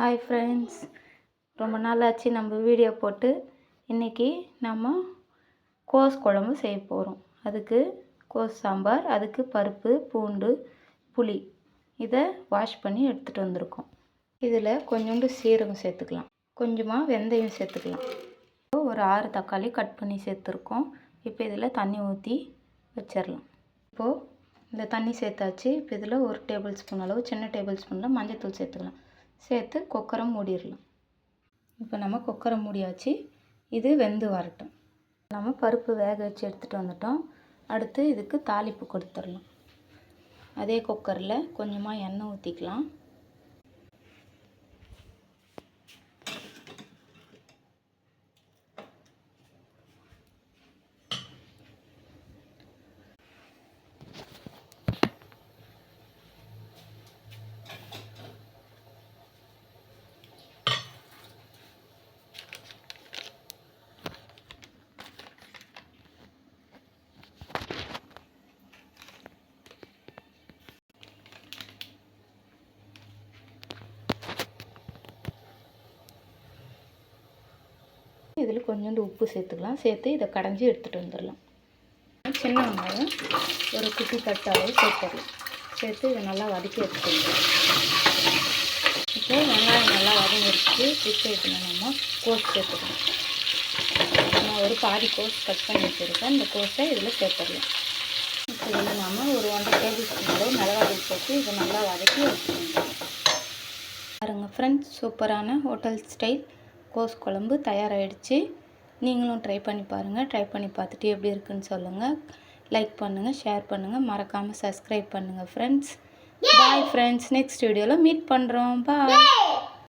Hi friends, ரொம்ப நாள் ஆச்சு நம்ம வீடியோ போட்டு. இன்றைக்கி நம்ம கோஸ் குழம்பு செய்ய போகிறோம். அதுக்கு கோஸ் சாம்பார், அதுக்கு பருப்பு, பூண்டு, புளி இதை வாஷ் பண்ணி எடுத்துகிட்டு வந்திருக்கோம். இதில் கொஞ்சோண்டு சீரகம் சேர்த்துக்கலாம், கொஞ்சமாக வெந்தயம் சேர்த்துக்கலாம். ஒரு 6 தக்காளி கட் பண்ணி சேர்த்துருக்கோம். இப்போ இதில் தண்ணி ஊற்றி வச்சிடலாம். இப்போது இந்த தண்ணி சேர்த்தாச்சு. இப்போ இதில் 1 டேபிள் ஸ்பூன் அளவு, சின்ன டேபிள் ஸ்பூனில் மஞ்சள் சேர்த்துக்கலாம். சேர்த்து குக்கரை மூடிடலாம். இப்போ நம்ம குக்கரை மூடியாச்சு. இது வெந்து வரட்டும். நம்ம பருப்பு வேக வச்சு எடுத்துகிட்டு வந்துட்டோம். அடுத்து இதுக்கு தாளிப்பு கொடுத்துடலாம். அதே குக்கரில் கொஞ்சமாக எண்ணெய் ஊற்றிக்கலாம். இதில் கொஞ்சோண்டு உப்பு சேர்த்துக்கலாம். சேர்த்து இதை கடைஞ்சி எடுத்துகிட்டு வந்துடலாம். சின்ன வெங்காயம் ஒரு குட்டி தட்டு அளவு சேர்த்துடலாம். சேர்த்து இதை நல்லா வதக்கி எடுத்துகிட்டு வந்துடலாம். இப்போ வெங்காயம் நல்லா வதங்கிடுச்சு. இப்போ இதில் நம்ம கோஸ் சேர்த்துக்கலாம். நான் ஒரு பாதி கோஸ் கட் பண்ணி வச்சுருக்கேன். இந்த கோஸை இதில் சேர்த்துடலாம். இப்போ இதில் நம்ம ஒரு 1.5 டேபிள் ஸ்பூன் அளவு மிளகாய் போட்டு இதை நல்லா வதக்கி எடுத்துக்கலாம். பாருங்கள் ஃப்ரெண்ட்ஸ், சூப்பரான ஹோட்டல் ஸ்டைல் கோஸ் குழம்பு தயாராகிடுச்சு. நீங்களும் ட்ரை பண்ணி பாருங்கள். ட்ரை பண்ணி பார்த்துட்டு எப்படி இருக்குன்னு சொல்லுங்கள். லைக் பண்ணுங்கள், ஷேர் பண்ணுங்கள், மறக்காமல் சப்ஸ்கிரைப் பண்ணுங்கள் ஃப்ரெண்ட்ஸ். பாய் ஃப்ரெண்ட்ஸ், நெக்ஸ்ட் வீடியோவில் மீட் பண்ணுறோம். பாய்.